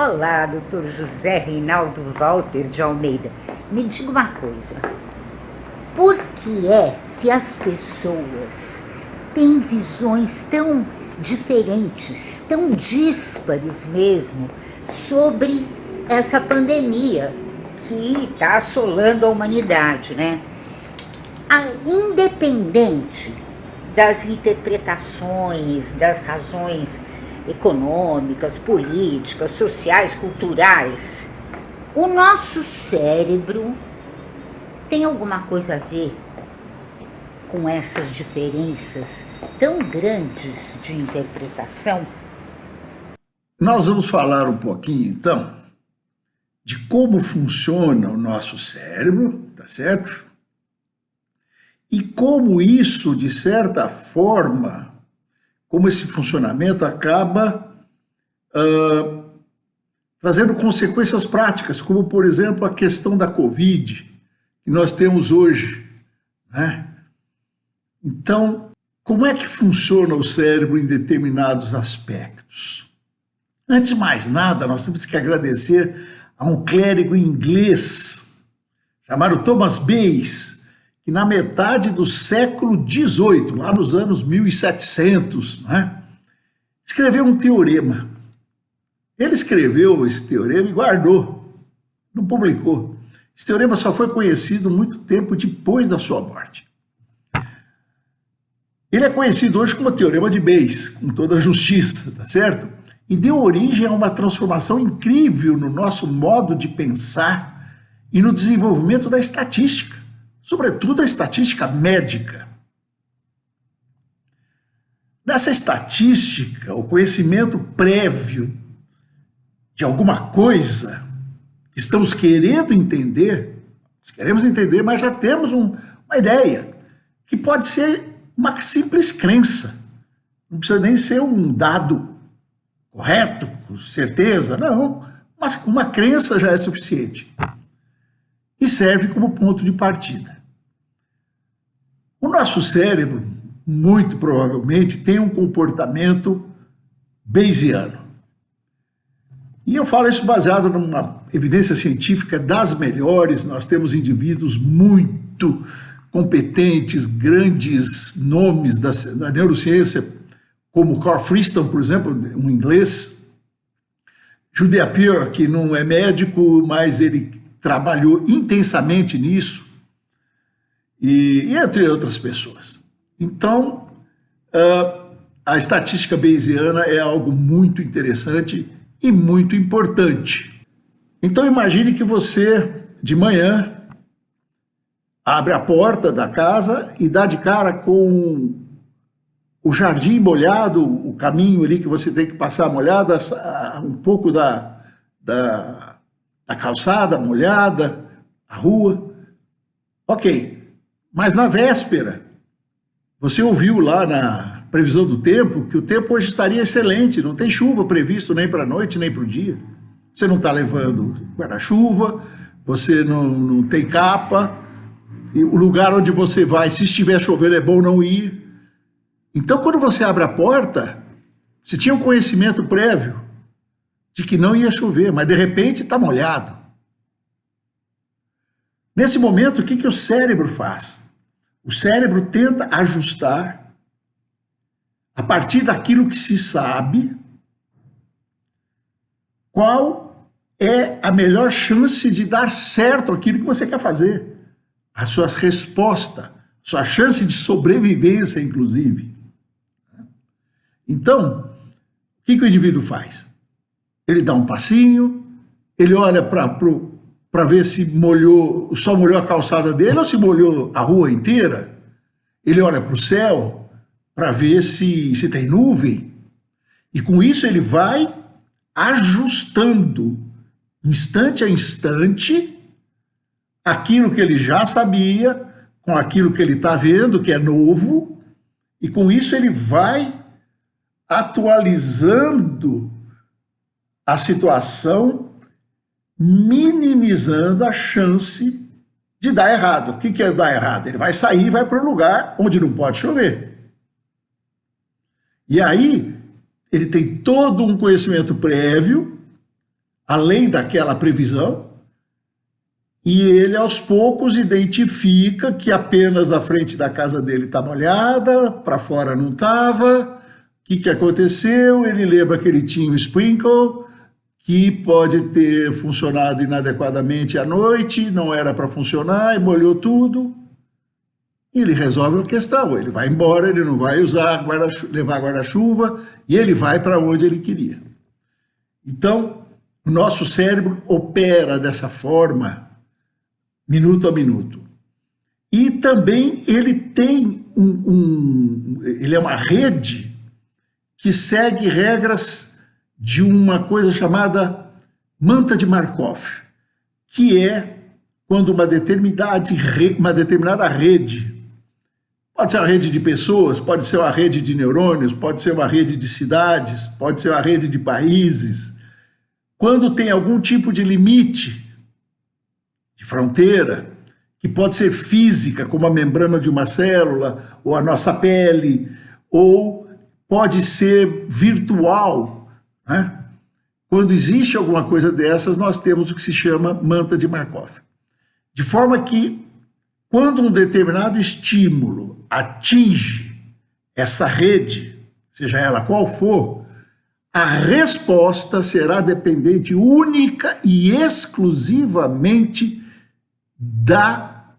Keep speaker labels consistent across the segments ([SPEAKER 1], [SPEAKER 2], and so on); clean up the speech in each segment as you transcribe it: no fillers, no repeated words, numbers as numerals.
[SPEAKER 1] Olá, doutor José Reinaldo Walter de Almeida. Me diga uma coisa, por que é que as pessoas têm visões tão diferentes, tão díspares mesmo, sobre essa pandemia que está assolando a humanidade, né? Independente das interpretações, das razões econômicas, políticas, sociais, culturais, o nosso cérebro tem alguma coisa a ver com essas diferenças tão grandes de interpretação?
[SPEAKER 2] Nós vamos falar um pouquinho, então, de como funciona o nosso cérebro, tá certo? E como isso, de certa forma, como esse funcionamento acaba trazendo consequências práticas, como, por exemplo, a questão da Covid, que nós temos hoje, né? Então, como é que funciona o cérebro em determinados aspectos? Antes de mais nada, nós temos que agradecer a um clérigo inglês chamado Thomas Bayes, que na metade do século XVIII, lá nos anos 1700, né, escreveu um teorema. Ele escreveu esse teorema e guardou, não publicou. Esse teorema só foi conhecido muito tempo depois da sua morte. Ele é conhecido hoje como o Teorema de Bayes, com toda a justiça, tá certo? E deu origem a uma transformação incrível no nosso modo de pensar e no desenvolvimento da estatística, sobretudo a estatística médica. Nessa estatística, o conhecimento prévio de alguma coisa que estamos querendo entender, nós queremos entender, mas já temos uma ideia, que pode ser uma simples crença, não precisa nem ser um dado correto, com certeza, não, mas uma crença já é suficiente e serve como ponto de partida. O nosso cérebro, muito provavelmente, tem um comportamento bayesiano. E eu falo isso baseado numa evidência científica das melhores. Nós temos indivíduos muito competentes, grandes nomes da neurociência, como Carl Friston, por exemplo, um inglês, Julia Peer, que não é médico, mas ele trabalhou intensamente nisso, e entre outras pessoas. Então, a estatística bayesiana é algo muito interessante e muito importante. Então, imagine que você, de manhã, abre a porta da casa e dá de cara com o jardim molhado, o caminho ali que você tem que passar molhado, um pouco da calçada molhada, a rua. Ok, mas na véspera, você ouviu lá na previsão do tempo que o tempo hoje estaria excelente, não tem chuva previsto nem para a noite nem para o dia. Você não está levando guarda-chuva, você não tem capa, e o lugar onde você vai, se estiver chovendo, é bom não ir. Então, quando você abre a porta, você tinha um conhecimento prévio de que não ia chover, mas de repente está molhado. Nesse momento, o que o cérebro faz? O cérebro tenta ajustar, a partir daquilo que se sabe, qual é a melhor chance de dar certo aquilo que você quer fazer. A sua resposta, sua chance de sobrevivência, inclusive. Então, o que o indivíduo faz? Ele dá um passinho, ele olha para ver se só molhou a calçada dele ou se molhou a rua inteira. Ele olha para o céu para ver se tem nuvem. E com isso ele vai ajustando, instante a instante, aquilo que ele já sabia, com aquilo que ele está vendo, que é novo, e com isso ele vai atualizando a situação, minimizando a chance de dar errado. O que é dar errado? Ele vai sair e vai para um lugar onde não pode chover. E aí ele tem todo um conhecimento prévio além daquela previsão, e ele aos poucos identifica que apenas a frente da casa dele está molhada, para fora não estava. O que aconteceu? Ele lembra que ele tinha um sprinkle, que pode ter funcionado inadequadamente à noite, não era para funcionar, e molhou tudo. E ele resolve a questão, ele vai embora, ele não vai levar guarda-chuva, e ele vai para onde ele queria. Então, o nosso cérebro opera dessa forma, minuto a minuto. E também ele tem ele é uma rede que segue regras de uma coisa chamada manta de Markov, que é quando uma determinada rede, pode ser uma rede de pessoas, pode ser uma rede de neurônios, pode ser uma rede de cidades, pode ser uma rede de países, quando tem algum tipo de limite, de fronteira, que pode ser física, como a membrana de uma célula, ou a nossa pele, ou pode ser virtual, né? Quando existe alguma coisa dessas, nós temos o que se chama manta de Markov. De forma que, quando um determinado estímulo atinge essa rede, seja ela qual for, a resposta será dependente única e exclusivamente da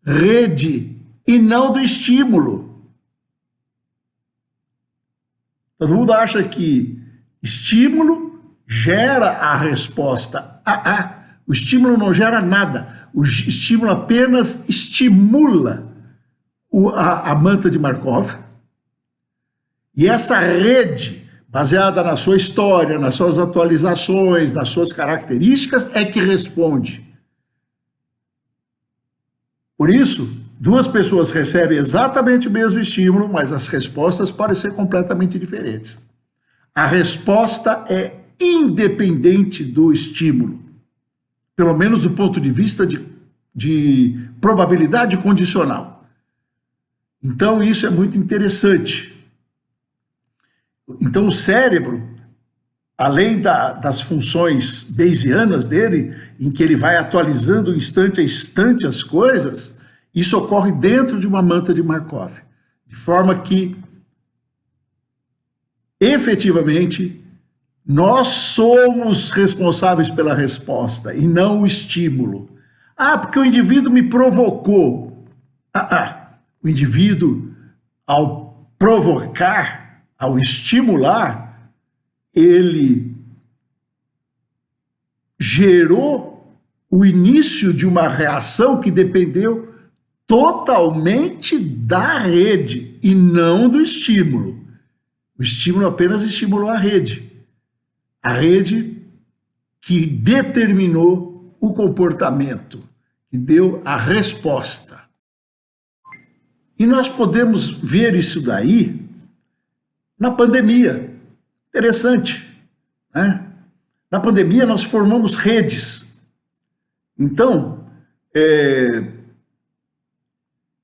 [SPEAKER 2] rede e não do estímulo. Todo mundo acha que estímulo gera a resposta. O estímulo não gera nada. O estímulo apenas estimula a manta de Markov. E essa rede, baseada na sua história, nas suas atualizações, nas suas características, é que responde. Por isso, duas pessoas recebem exatamente o mesmo estímulo, mas as respostas podem ser completamente diferentes. A resposta é independente do estímulo, pelo menos do ponto de vista de probabilidade condicional. Então, isso é muito interessante. Então, o cérebro, além das funções bayesianas dele, em que ele vai atualizando instante a instante as coisas, isso ocorre dentro de uma manta de Markov, de forma que, efetivamente, nós somos responsáveis pela resposta e não o estímulo. Porque o indivíduo me provocou. O indivíduo, ao provocar, ao estimular, ele gerou o início de uma reação que dependeu totalmente da rede e não do estímulo. O estímulo apenas estimulou a rede que determinou o comportamento, que deu a resposta. E nós podemos ver isso daí na pandemia. Interessante, né? Na pandemia nós formamos redes. Então,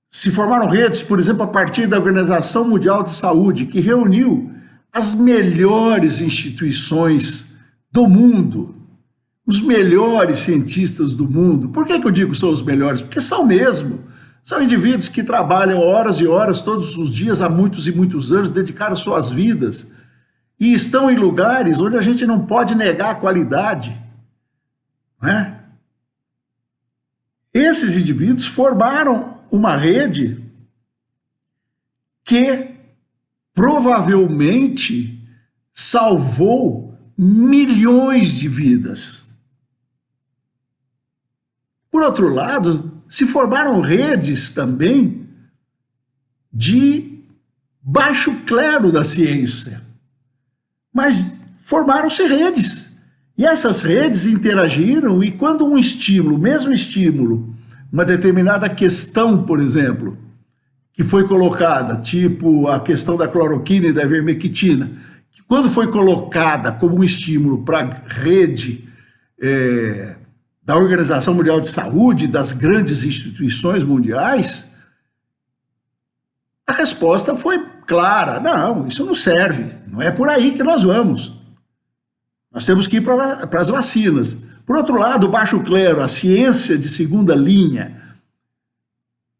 [SPEAKER 2] se formaram redes, por exemplo, a partir da Organização Mundial de Saúde, que reuniu as melhores instituições do mundo, os melhores cientistas do mundo. Por que eu digo que são os melhores? Porque são mesmo. São indivíduos que trabalham horas e horas, todos os dias, há muitos e muitos anos, dedicaram suas vidas e estão em lugares onde a gente não pode negar a qualidade, né? Esses indivíduos formaram uma rede que provavelmente salvou milhões de vidas. Por outro lado, se formaram redes também de baixo clero da ciência, mas formaram-se redes. E essas redes interagiram, e quando um estímulo, mesmo estímulo, uma determinada questão, por exemplo, que foi colocada, tipo a questão da cloroquina e da ivermectina, que quando foi colocada como um estímulo para a rede da Organização Mundial de Saúde, das grandes instituições mundiais, a resposta foi clara: não, isso não serve, não é por aí que nós vamos. Nós temos que ir para as vacinas. Por outro lado, o baixo clero, a ciência de segunda linha,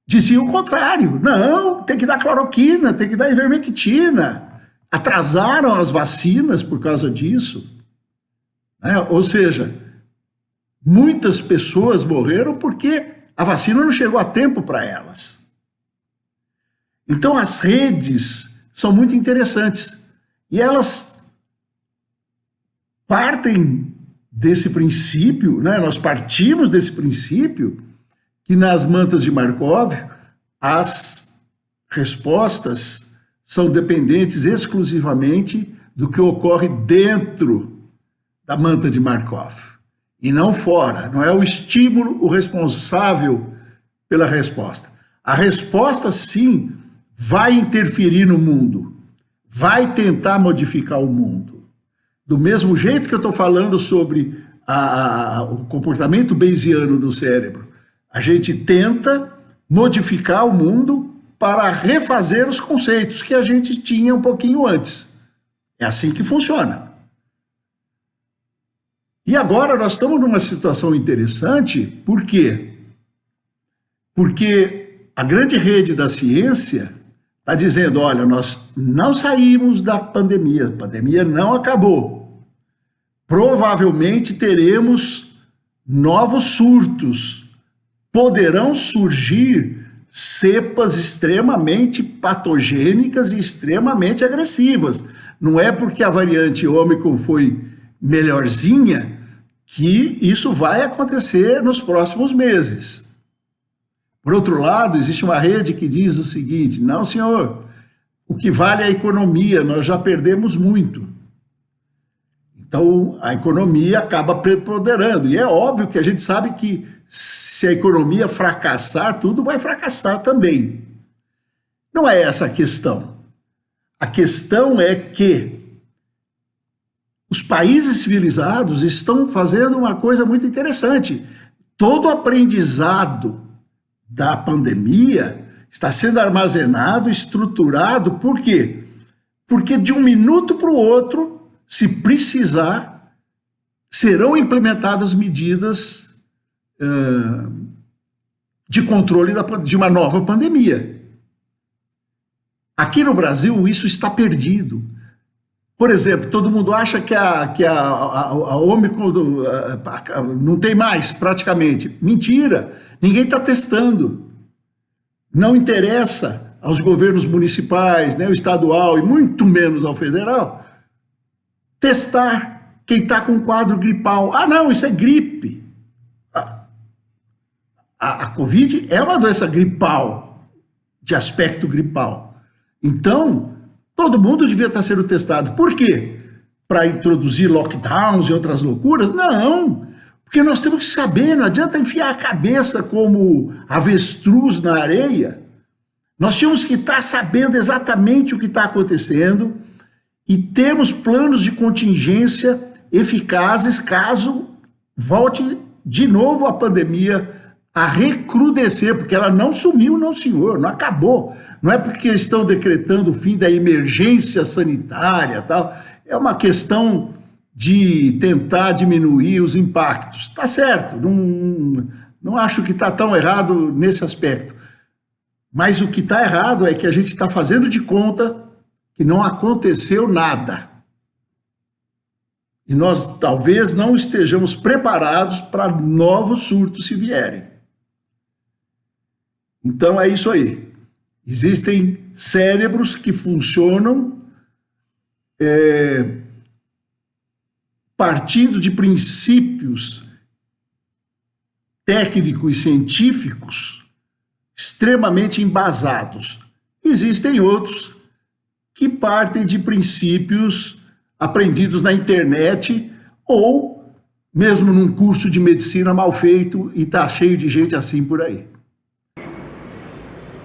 [SPEAKER 2] dizia o contrário. Não, tem que dar cloroquina, tem que dar ivermectina. Atrasaram as vacinas por causa disso. Né? Ou seja, muitas pessoas morreram porque a vacina não chegou a tempo para elas. Então, as redes são muito interessantes. E elas partem desse princípio, né? Nós partimos desse princípio que nas mantas de Markov as respostas são dependentes exclusivamente do que ocorre dentro da manta de Markov e não fora. Não é o estímulo o responsável pela resposta. A resposta, sim, vai interferir no mundo, vai tentar modificar o mundo. Do mesmo jeito que eu estou falando sobre o comportamento bayesiano do cérebro, a gente tenta modificar o mundo para refazer os conceitos que a gente tinha um pouquinho antes. É assim que funciona. E agora nós estamos numa situação interessante, por quê? Porque a grande rede da ciência está dizendo, olha, nós não saímos da pandemia, a pandemia não acabou. Provavelmente teremos novos surtos, poderão surgir cepas extremamente patogênicas e extremamente agressivas. Não é porque a variante Ômicron foi melhorzinha que isso vai acontecer nos próximos meses. Por outro lado, existe uma rede que diz o seguinte, não, senhor, o que vale é a economia, nós já perdemos muito. Então, a economia acaba preponderando. E é óbvio que a gente sabe que se a economia fracassar, tudo vai fracassar também. Não é essa a questão. A questão é que os países civilizados estão fazendo uma coisa muito interessante. Todo o aprendizado da pandemia está sendo armazenado, estruturado, por quê? Porque de um minuto para o outro, se precisar, serão implementadas medidas de controle de uma nova pandemia. Aqui no Brasil, isso está perdido. Por exemplo, todo mundo acha que a Ômicron não tem mais, praticamente. Mentira, ninguém está testando. Não interessa aos governos municipais, né, o estadual e muito menos ao federal, testar quem está com quadro gripal. Ah, não, isso é gripe. A Covid é uma doença gripal, de aspecto gripal. Então, todo mundo devia estar sendo testado. Por quê? Para introduzir lockdowns e outras loucuras? Não, porque nós temos que saber, não adianta enfiar a cabeça como avestruz na areia. Nós tínhamos que estar sabendo exatamente o que está acontecendo e termos planos de contingência eficazes caso volte de novo a pandemia a recrudescer, porque ela não sumiu, não senhor, não acabou. Não é porque estão decretando o fim da emergência sanitária, tal. É uma questão de tentar diminuir os impactos. Tá certo, não acho que está tão errado nesse aspecto. Mas o que está errado é que a gente está fazendo de conta que não aconteceu nada. E nós talvez não estejamos preparados para novos surtos se vierem. Então é isso aí. Existem cérebros que funcionam partindo de princípios técnicos e científicos extremamente embasados. Existem outros que partem de princípios aprendidos na internet ou mesmo num curso de medicina mal feito e está cheio de gente assim por aí.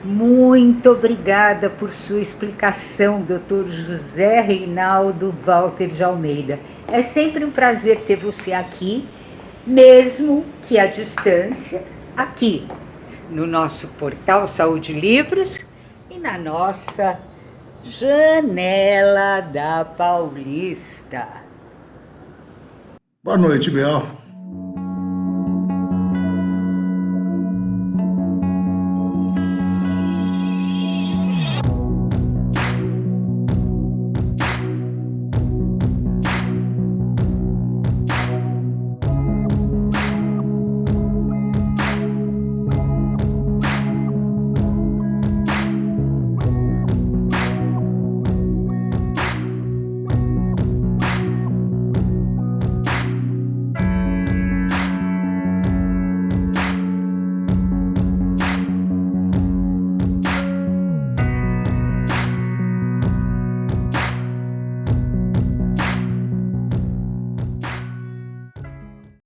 [SPEAKER 1] Muito obrigada por sua explicação, Dr. José Reinaldo Walter de Almeida. É sempre um prazer ter você aqui, mesmo que à distância, aqui no nosso portal Saúde Livros e na nossa Janela da Paulista.
[SPEAKER 2] Boa noite, Bel.